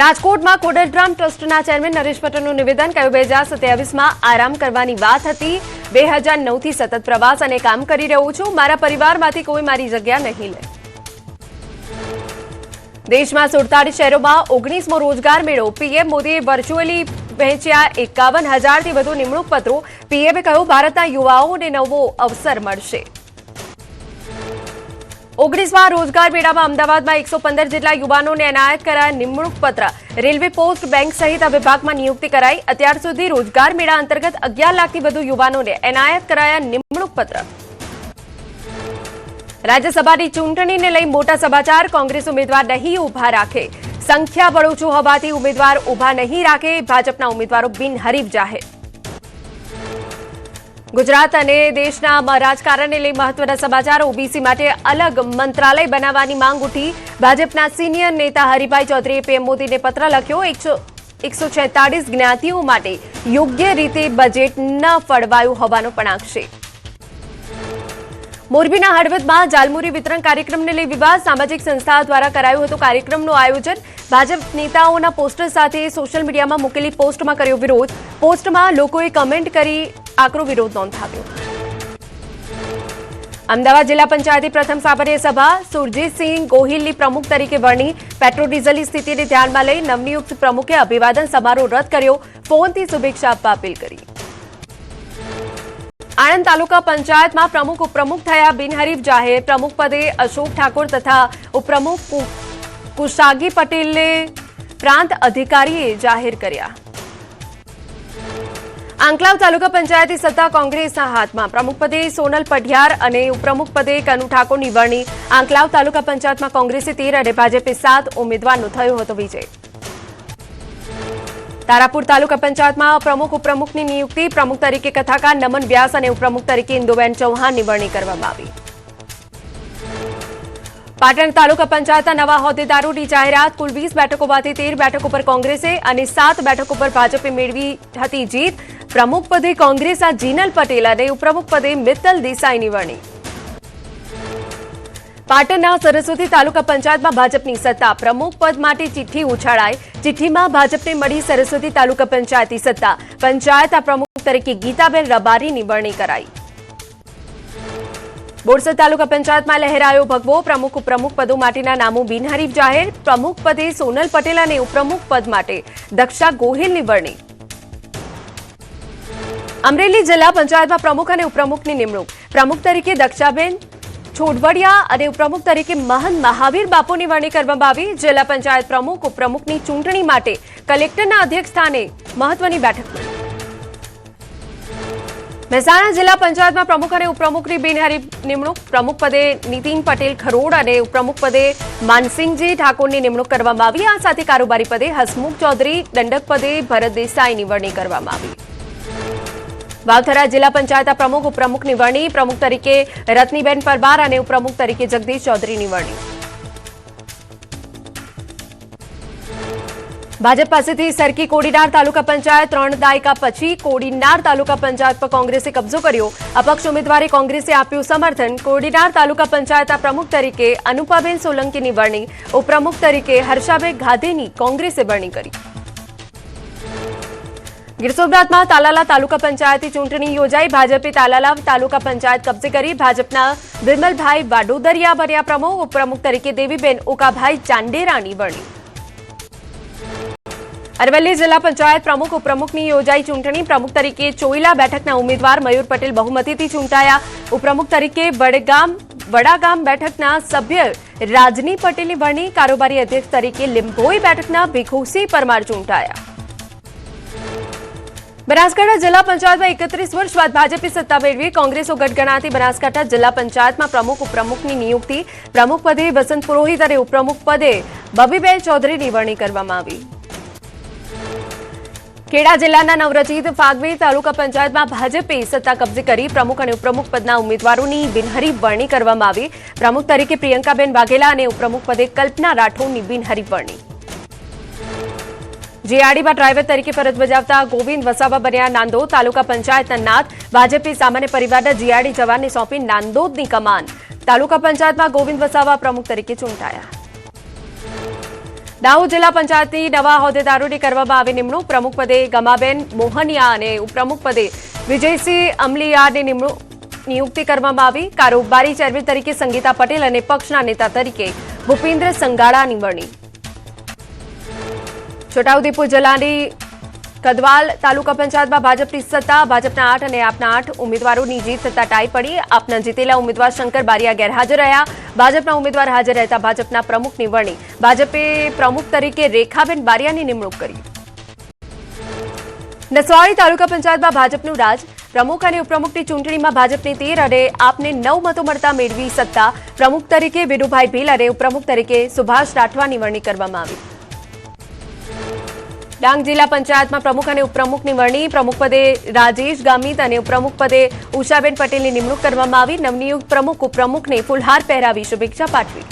રાજકોટમાં કોડરગ્રામ ટ્રસ્ટના ચેરમેન નરેશ પટેલનું નિવેદન કહ્યું 2027માં આરામ કરવાની વાત હતી 2009થી સતત પ્રવાસ અને કામ કરી રહ્યો છું મારા પરિવારમાંથી કોઈ મારી જગ્યા નહીં લે દેશમાં 47 શહેરોમાં 19મો રોજગાર મેળો પીએમ મોદીએ વર્ચ્યુઅલી વહેંચ્યા 51,000થી વધુ નિમણૂક પત્રો પીએમએ કહ્યું ભારતના યુવાઓને નવો અવસર મળશે 19મા રોજગાર મેળામાં અમદાવાદમાં 115 જેટલા યુવાનોને એનાયત કરાયા નિમણૂક પત્ર રેલવે પોસ્ટ બેંક સહિત વિભાગમાં નિયુક્તિ કરાઈ અત્યાર સુધી રોજગાર મેળા અંતર્ગત 11 લાખથી વધુ યુવાનોને એનાયત કરાયા નિમણૂક પત્ર રાજ્યસભાની ચૂંટણીને લઈ મોટા સમાચાર કોંગ્રેસ ઉમેદવાર નહીં ઉભા રાખે સંખ્યા બળ ઓછું હોવાથી ઉમેદવાર ઉભા નહીં રાખે ભાજપના ઉમેદવારો બિનહરીફ જાહેર ગુજરાત અને દેશના રાજકારણને લઈ મહત્વના સમાચાર ઓબીસી માટે અલગ મંત્રાલય બનાવવાની માંગ ઉઠી ભાજપના સિનિયર નેતા હરિભાઈ ચૌધરીએ પીએમ મોદીને પત્ર લખ્યો 146 જ્ઞાતિઓ માટે યોગ્ય રીતે બજેટ ન ફળવાયું હોવાનો પણ આક્ષેપ મોરબીના હળવદમાં જાલમુરી વિતરણ કાર્યક્રમને લઈ વિવાદ સામાજિક સંસ્થા દ્વારા કરાયું હતું કાર્યક્રમનું આયોજન ભાજપ નેતાઓના પોસ્ટર સાથે સોશિયલ મીડિયામાં મૂકેલી પોસ્ટમાં કર્યો વિરોધ પોસ્ટમાં લોકોએ કમેન્ટ કરી આકરો વિરોધ નોંધાવ્યો અમદાવાદ જિલ્લા પંચાયતે પ્રથમ સામાન્ય સભા સુરજીતસિંહ ગોહિલની પ્રમુખ તરીકે વરણી પેટ્રોલ ડીઝલની સ્થિતિને ધ્યાનમાં લઈ નવનિયુક્ત પ્રમુખે અભિવાદન સમારોહ રદ કર્યો ફોનથી શુભેચ્છા આપવા અપીલ કરી આણંદ તાલુકા પંચાયતમાં પ્રમુખ ઉપપ્રમુખ થયા બિનહરીફ જાહેર પ્રમુખ પદે અશોક ઠાકોર તથા ઉપપ્રમુખ કુશાગી પટેલને પ્રાંત અધિકારીએ જાહેર કર્યા આંકલાવ તાલુકા પંચાયતી સત્તા કોંગ્રેસના હાથમાં પ્રમુખ પદે સોનલ પઢિયાર અને ઉપપ્રમુખ પદે કનુ ઠાકોરની વરણી આંકલાવ તાલુકા પંચાયતમાં કોંગ્રેસે 13 અને ભાજપે 7 ઉમેદવારનો થયો હતો વિજય તારાપુર તાલુકા પંચાયતમાં પ્રમુખ ઉપપ્રમુખની નિયુક્તિ પ્રમુખ તરીકે કથાકાર નમન વ્યાસ અને ઉપપ્રમુખ તરીકે ઇન્દુબેન ચૌહાણની વરણી કરવામાં આવી પાટણ તાલુકા પંચાયતના નવા હોદ્દેદારોની જાહેરાત કુલ 20 બેઠકોમાંથી 13 બેઠકો પર કોંગ્રેસે અને 7 બેઠકો પર ભાજપે મેળવી હતી જીત પ્રમુખ પદે કોંગ્રેસના જીનલ પટેલ અને ઉપપ્રમુખ પદે મિત્તલ દેસાઈની વરણી પાટણના સરસ્વતી તાલુકા પંચાયતમાં ભાજપની સત્તા પ્રમુખ પદ માટે ચિઠ્ઠી ઉછાળાઈ ચિઠ્ઠીમાં ભાજપને મળી સરસ્વતી તાલુકા પંચાયતી સત્તા પંચાયતના પ્રમુખ તરીકે ગીતાબેન રબારીની વરણી કરાઈ બોરસદ તાલુકા પંચાયતમાં લહેરાયો ભગવો પ્રમુખ ઉપપ્રમુખ પદો માટેના નામો બિનહરીફ જાહેર પ્રમુખ પદે સોનલ પટેલ અને ઉપપ્રમુખ પદ માટે દક્ષા ગોહિલની વરણી અમરેલી જિલ્લા પંચાયતમાં પ્રમુખ અને ઉપપ્રમુખની નિમણૂક પ્રમુખ તરીકે દક્ષાબેન છોડવડિયા અને ઉપપ્રમુખ તરીકે મહંત મહાવીર બાપુની વરણી કરવામાં આવી જિલ્લા પંચાયત પ્રમુખ ઉપપ્રમુખની ચૂંટણી માટે કલેક્ટરના અધ્યક્ષ સ્થાને મહત્વની બેઠક મળી મહેસાણા જિલ્લા પંચાયતમાં પ્રમુખ અને ઉપપ્રમુખની બિનહરીફ નિમણૂક પ્રમુખ પદે નીતિન પટેલ ખરોડ અને ઉપપ્રમુખ પદે માનસિંહજી ઠાકોરની નિમણૂક કરવામાં આવી આ સાથે કારોબારી પદે હસમુખ ચૌધરી દંડક પદે ભરત દેસાઈની વરણી કરવામાં આવી વાવથરા જિલ્લા પંચાયતના પ્રમુખ ઉપપ્રમુખની વરણી પ્રમુખ તરીકે રત્નીબેન પરમાર અને ઉપપ્રમુખ તરીકે જગદીશ ચૌધરીની વરણી ભાજપ પાસેથી સરકી કોડીનાર તાલુકા પંચાયત 3 દાયકા પછી કોડીનાર તાલુકા પંચાયત પર કોંગ્રેસે કબજો કર્યો અપક્ષ ઉમેદવારે કોંગ્રેસે આપ્યું સમર્થન કોડીનાર તાલુકા પંચાયતના પ્રમુખ તરીકે અનુપાબેન સોલંકીની વરણી ઉપપ્રમુખ તરીકે હર્ષાબેન ગાધેની કોંગ્રેસે વરણી કરી ગીર સોમનાથમાં તાલાલા તાલુકા પંચાયતની ચૂંટણી યોજાઈ ભાજપે તાલાલા તાલુકા પંચાયત કબજે કરી ભાજપના વિમલભાઈ વાડોદરિયા બન્યા પ્રમુખ ઉપપ્રમુખ તરીકે દેવીબેન ઉકાભાઈ ચાંડેરાની વરણી અરવલ્લી જિલ્લા પંચાયત પ્રમુખ ઉપપ્રમુખની યોજાઈ ચૂંટણી પ્રમુખ તરીકે ચોઈલા બેઠકના ઉમેદવાર મયુર પટેલ બહુમતીથી ચૂંટાયા ઉપપ્રમુખ તરીકે વડાગામ બેઠકના સભ્ય રાજની પટેલની વરણી કારોબારી અધ્યક્ષ તરીકે લીંભોઈ બેઠકના ભીખુસિંહ પરમાર ચૂંટાયા બનાસકાંઠા જિલ્લા પંચાયતમાં 31 વર્ષ બાદ ભાજપે સત્તા મેળવી કોંગ્રેસો ગઠગણાતી બનાસકાંઠા જિલ્લા પંચાયતમાં પ્રમુખ ઉપપ્રમુખની નિયુક્તિ પ્રમુખ પદે વસંત પુરોહિત અને ઉપપ્રમુખ પદે બબીબેન ચૌધરીની વરણી કરવામાં આવી ખેડા જિલ્લાના નવરચિત ફાગવેર તાલુકા પંચાયતમાં ભાજપે સત્તા કબજે કરી પ્રમુખ અને ઉપપ્રમુખ પદના ઉમેદવારોની બિનહરીફ વરણી કરવામાં આવી પ્રમુખ તરીકે પ્રિયંકાબેન વાઘેલા અને ઉપપ્રમુખ પદે કલ્પના રાઠોડની બિનહરીફ વરણી જીઆરડીમાં ડ્રાઈવર તરીકે ફરજ બજાવતા ગોવિંદ વસાવા બન્યા નાંદોદ તાલુકા પંચાયતના નાથ ભાજપે સામાન્ય પરિવારના જીઆરડી જવાનને સોંપી નાંદોદની કમાન તાલુકા પંચાયતમાં ગોવિંદ વસાવા પ્રમુખ તરીકે ચૂંટાયા દાહોદ જિલ્લા પંચાયતની નવા હોદ્દેદારોની કરવામાં આવી નિમણૂક. પ્રમુખ પદે ગમાબેન મોહનિયા અને ઉપપ્રમુખ પદે વિજયસિંહ અમલીયાની નિયુક્તિ કરવામાં આવી. કારોબારી ચેરમેન તરીકે સંગીતા પટેલ અને પક્ષના નેતા તરીકે ભૂપેન્દ્ર સંગાડાની વરણી. છોટાઉદેપુર જિલ્લાની કદવાલ તાલુકા પંચાયતમાં ભાજપની સત્તા. ભાજપના 8 અને આપના 8 ઉમેદવારોની જીત થતા ટાઈ પડી. આપના જીતેલા ઉમેદવાર શંકર બારિયા ગેરહાજર રહ્યા. ભાજપના ઉમેદવાર હાજર રહેતા ભાજપના પ્રમુખની વરણી. ભાજપે પ્રમુખ તરીકે રેખાબેન બારિયાની નિમણૂક કરી. નસવાડી તાલુકા પંચાયતમાં ભાજપનું રાજ. પ્રમુખ અને ઉપપ્રમુખની ચૂંટણીમાં ભાજપને 13 અને આપને 9 મતો મળતા મેળવી સત્તા. પ્રમુખ તરીકે વિનુભાઈ ભીલ અને ઉપપ્રમુખ તરીકે સુભાષ રાઠવાની વરણી કરવામાં આવી. ડાંગ જિલ્લા પંચાયતમાં પ્રમુખ અને ઉપપ્રમુખની વરણી. પ્રમુખ પદે રાજેશ ગામિત અને ઉપપ્રમુખ પદે ઉષાબેન પટેલની નિમણૂક કરવામાં આવી. નવનિયુક્ત પ્રમુખ ઉપપ્રમુખને ફુલહાર પહેરાવી શુભેચ્છા પાઠવી.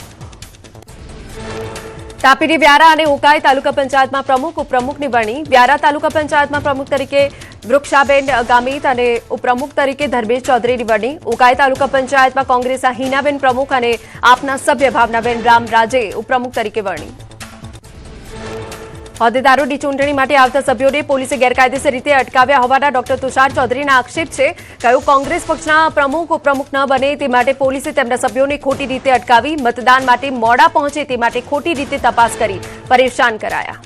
તાપીની વ્યારા અને ઉકાઈ તાલુકા પંચાયતમાં પ્રમુખ ઉપપ્રમુખની વરણી. વ્યારા તાલુકા પંચાયતમાં પ્રમુખ તરીકે વૃક્ષાબેન ગામિત અને ઉપપ્રમુખ તરીકે ધર્મેશ ચૌધરીની વરણી. ઉકાઈ તાલુકા પંચાયતમાં કોંગ્રેસના હિનાબેન પ્રમુખ અને આપના સભ્ય ભાવનાબેન રામરાજે ઉપપ્રમુખ તરીકે વરણી. હોદ્દેદારોની ચૂંટણી માટે આવતા સભ્યોને પોલીસે ગેરકાયદેસર રીતે અટકાવ્યા હોવાના ડોક્ટર તુષાર ચૌધરીના આક્ષેપ છે. કહ્યું, કોંગ્રેસ પક્ષના પ્રમુખ ઉપપ્રમુખ ન બને તે માટે પોલીસે તેમના સભ્યોને ખોટી રીતે અટકાવી. મતદાન માટે મોડા પહોંચે તે માટે ખોટી રીતે તપાસ કરી પરેશાન કરાયા.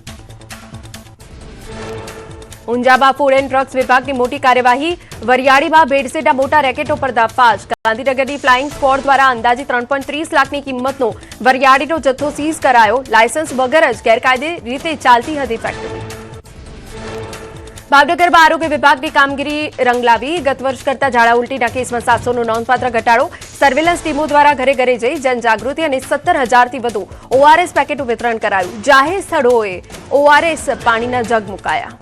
ઊંઝામાં ફૂડ એન્ડ ડ્રગ્સ વિભાગની મોટી કાર્યવાહી. વરિયાળીમાં ભેળસેળના મોટા રેકેટો પર દાફાશ. ગાંધીનગરની ફ્લાઇંગ સ્ક્વોડ દ્વારા અંદાજે 3.30 લાખની કિંમતનો વરિયાળીનો જથ્થો સીઝ કરાયો. લાયસન્સ વગર જ ગેરકાયદે રીતે ચાલતી હતી ફેક્ટરી. ભાવનગરમાં આરોગ્ય વિભાગની કામગીરી રંગ લાવી. ગત વર્ષ કરતા ઝાડા ઉલટીના કેસમાં 700નો નોંધપાત્ર ઘટાડો. સર્વેલન્સ ટીમો દ્વારા ઘરે ઘરે જઈ જનજાગૃતિ અને 17,000થી વધુ ORS પેકેટનું વિતરણ કરાયું. જાહેર સ્થળોએ ORS પાણીના જગ મુકાયા.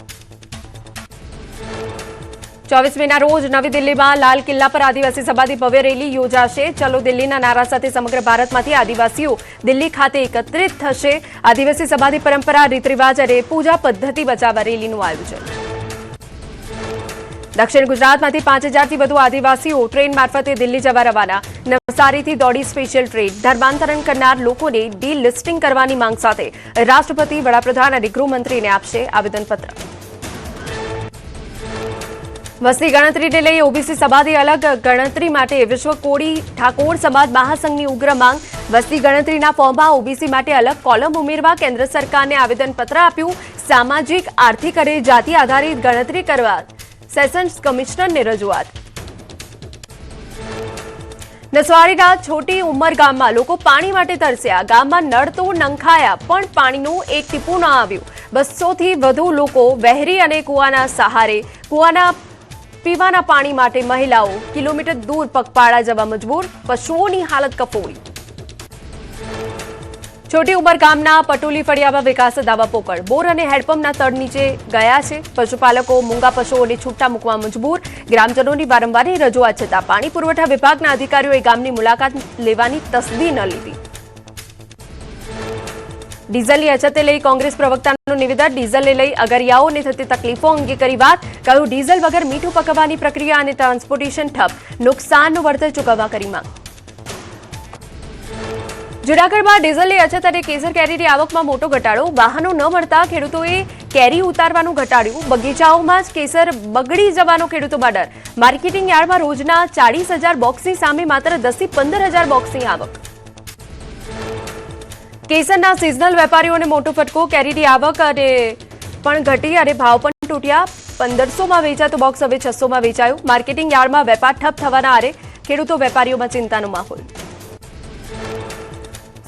24 મેના રોજ નવી દિલ્હીમાં લાલ કિલ્લા પર આદિવાસી સમાજની ભવ્ય રેલી યોજાશે. ચલો દિલ્હીના નારા સાથે સમગ્ર ભારતમાંથી આદિવાસીઓ દિલ્હી ખાતે એકત્રિત થશે. આદિવાસી સમાજની પરંપરા, રીતરિવાજ અને પૂજા પદ્ધતિ બચાવવા રેલીનું આયોજન. દક્ષિણ ગુજરાતમાંથી 5,000થી વધુ આદિવાસીઓ ટ્રેન મારફતે દિલ્હી જવા રવાના. નવસારીથી દોડી સ્પેશિયલ ટ્રેન. ધર્માંતરણ કરનાર લોકોને ડી-લિસ્ટિંગ કરવાની માંગ સાથે રાષ્ટ્રપતિ, વડાપ્રધાન અને ગૃહમંત્રીને આપશે આવેદનપત્ર. વસ્તી ગણતરીને લઈ ઓબીસી સમાજની અલગ ગણતરી માટે વિશ્વ કોળી ઠાકોર સમાજ મહાસંઘની ઉગ્ર માંગ. વસ્તી ગણતરીના ફોર્મમાં ઓબીસી માટે અલગ કોલમ ઉમેરવા કેન્દ્ર સરકારને આવેદનપત્ર આપ્યું. સામાજિક, આર્થિક અને જાતિ આધારિત ગણતરી કરવા સેશન્સ કમિશનરને રજૂઆત. નસવાડીના છોટી ઉંમર ગામમાં લોકો પાણી માટે તરસ્યા. ગામમાં નળ તો નંખાયા પણ પાણીનું એક ટીપું ન આવ્યું. 200થી વધુ લોકો વહેરી અને કૂવાના સહારે પીવાના પાણી માટે મહિલાઓ કિલોમીટર દૂર પગપાળા જવા મજબૂર. પશુઓની હાલત કફોડી. છોટી ઉંમર ગામના પટોલી ફળિયામાં વિકાસ દાવા પોકળ. બોર અને હેડપંપના તળ નીચે ગયા છે. પશુપાલકો મૂંગા પશુઓને છૂટા મૂકવા મજબૂર. ગ્રામજનોની વારંવારની રજૂઆત છતાં પાણી પુરવઠા વિભાગના અધિકારીઓએ ગામની મુલાકાત લેવાની તસદી ન લીધી. ડીઝલની અછતને લઈ કોંગ્રેસ પ્રવક્તાનું નિવેદન. ડીઝલને લઈ અગરિયાઓને થતી તકલીફો અંગે કરી વાત. કહ્યું, ડીઝલ વગર મીઠું પકવવાની પ્રક્રિયા અને ટ્રાન્સપોર્ટેશન ઠપ. નુકસાનનું વળતર ચૂકવવા કરી માંગ. જૂનાગઢમાં ડીઝલની અછત અને કેસર કેરીની આવકમાં મોટો ઘટાડો. વાહનો ન મળતા ખેડૂતોએ કેરી ઉતારવાનું ઘટાડ્યું. બગીચાઓમાં જ કેસર બગડી જવાનો ખેડૂતોમાં ડર. માર્કેટિંગ યાર્ડમાં રોજના 40,000 બોક્સની સામે માત્ર 10,000 થી 15,000 બોક્સની આવક. કેસરના સિઝનલ વેપારીઓને મોટો ફટકો. કેરીની આવક પણ ઘટી અને ભાવ પણ તૂટ્યા. 1,500માં વેચાતું બોક્સ હવે 600માં વેચાયું. માર્કેટિંગ યાર્ડમાં વેપાર ઠપ થવાના આરે. ખેડૂતો વેપારીઓમાં ચિંતાનો માહોલ.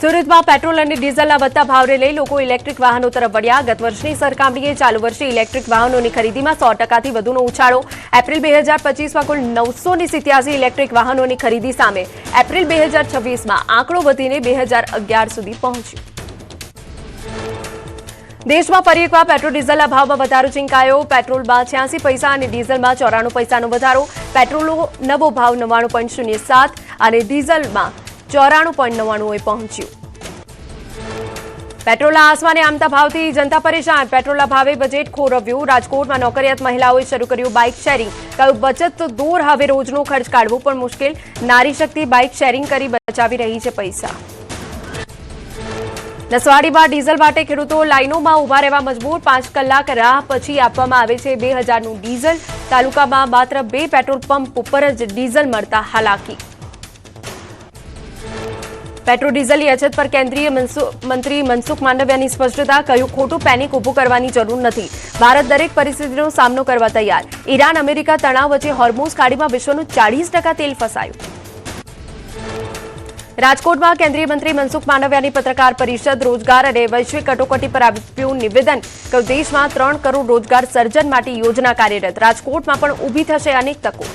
સુરતમાં પેટ્રોલ અને ડીઝલના વધતા ભાવને લઈ લોકો ઇલેક્ટ્રિક વાહનો તરફ વળ્યા. ગત વર્ષની સરખામણીએ ચાલુ વર્ષે ઇલેક્ટ્રિક વાહનોની ખરીદીમાં 100%થી વધુનો ઉછાળો. એપ્રિલ 2025માં કુલ 987 ઇલેક્ટ્રિક વાહનોની ખરીદી સામે એપ્રિલ 2026માં આંકડો વધીને 2011 સુધી પહોંચ્યો. દેશમાં ફરી એકવાર પેટ્રોલ ડીઝલના ભાવમાં વધારો ચીંકાયો. પેટ્રોલમાં 86 પૈસા અને ડીઝલમાં 94 પૈસાનો વધારો. પેટ્રોલનો નવો ભાવ 99.07 અને ડીઝલમાં 94.99 પહોંચ્યું. પેટ્રોલના આસમાને આમતા ભાવથી જનતા પરેશાન. પેટ્રોલના ભાવે બજેટ ખોરવ્યું. રાજકોટમાં નોકરિયાત મહિલાઓએ શરૂ કર્યું બાઇક શેરિંગ. કહ્યું, બચત તો દૂર, હવે રોજનો ખર્ચ કાઢવો પણ મુશ્કેલ. નારી શક્તિ બાઇક શેરિંગ કરી બચાવી રહી છે પૈસા. નસવાડીમાં ડીઝલ માટે ખેડૂતો લાઇનોમાં ઉભા રહેવા મજબૂર 5 કલાક રાહ પછી આપવામાં આવે છે 2000નું ડીઝલ તાલુકામાં માત્ર 2 પેટ્રોલ પંપ ઉપર જ ડીઝલ મળતા હાલાકી પેટ્રોલ ડીઝલની અછત પર કેન્દ્રીય મંત્રી મનસુખ માંડવિયાની સ્પષ્ટતા કહ્યું ખોટું પેનિક ઊભું કરવાની જરૂર નથી ભારત દરેક પરિસ્થિતિનો સામનો કરવા તૈયાર ઈરાન અમેરિકા તણાવ વચ્ચે હોર્મુઝ ખાડીમાં વિશ્વનું 40% તેલ ફસાયું રાજકોટમાં કેન્દ્રીય મંત્રી મનસુખ માંડવિયાની પત્રકાર પરિષદ રોજગાર અને વૈશ્વિક કટોકટી પર આપ્યું નિવેદન કહ્યું દેશમાં 3 કરોડ રોજગાર સર્જન માટે યોજના કાર્યરત રાજકોટમાં પણ ઊભી થશે અનેક તકો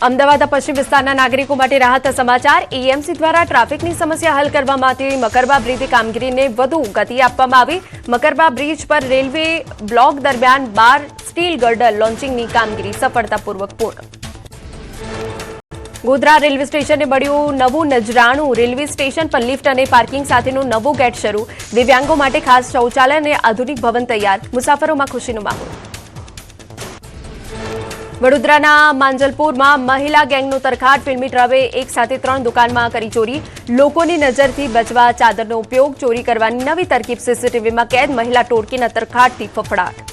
અમદાવાદ પશ્ચિમ વિસ્તારના નાગરિકો માટે રાહત સમાચાર એએમસી દ્વારા ટ્રાફિકની સમસ્યા હલ કરવા માટે મકરબા બ્રિજની કામગીરીને વધુ ગતિ આપવામાં આવી મકરબા બ્રિજ પર રેલવે બ્લોક દરમિયાન 12 સ્ટીલ ગર્ડર લોન્ચિંગની કામગીરી સફળતાપૂર્વક પૂર્ણ ગોધરા રેલવે સ્ટેશને મળ્યું નવું નજરાણું રેલવે સ્ટેશન પર લિફ્ટ અને પાર્કિંગ સાથેનું નવું ગેટ શરૂ દિવ્યાંગો માટે ખાસ શૌચાલય અને આધુનિક ભવન તૈયાર મુસાફરોમાં ખુશીનો માહોલ વડોદરાના માંજલપુરમાં મહિલા ગેંગનો તરખાટ ફિલ્મી ટ્રવે એક સાથે 3 દુકાનમાં કરી ચોરી લોકોની નજરથી બચવા ચાદરનો ઉપયોગ ચોરી કરવાની નવી તરકીબ સીસીટીવીમાં કેદ મહિલા ટોળકીના તરખાટથી ફફડાટ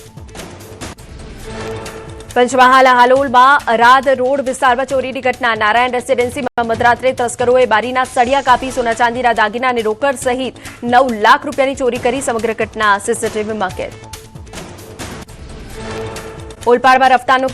પંચમહાલ હાલોલમાં અરાદ રોડ વિસ્તારમાં ચોરીની ઘટના નારાયણ રેસીડેન્સીમાં મધરાત્રે તસ્કરોએ બારીના સળિયા કાપી સોના ચાંદીના દાગીના અને રોકડ સહિત 9 લાખ રૂપિયાની ચોરી કરી સમગ્ર ઘટના સીસીટીવીમાં કેદ ઓલપાડમાં રફતારનો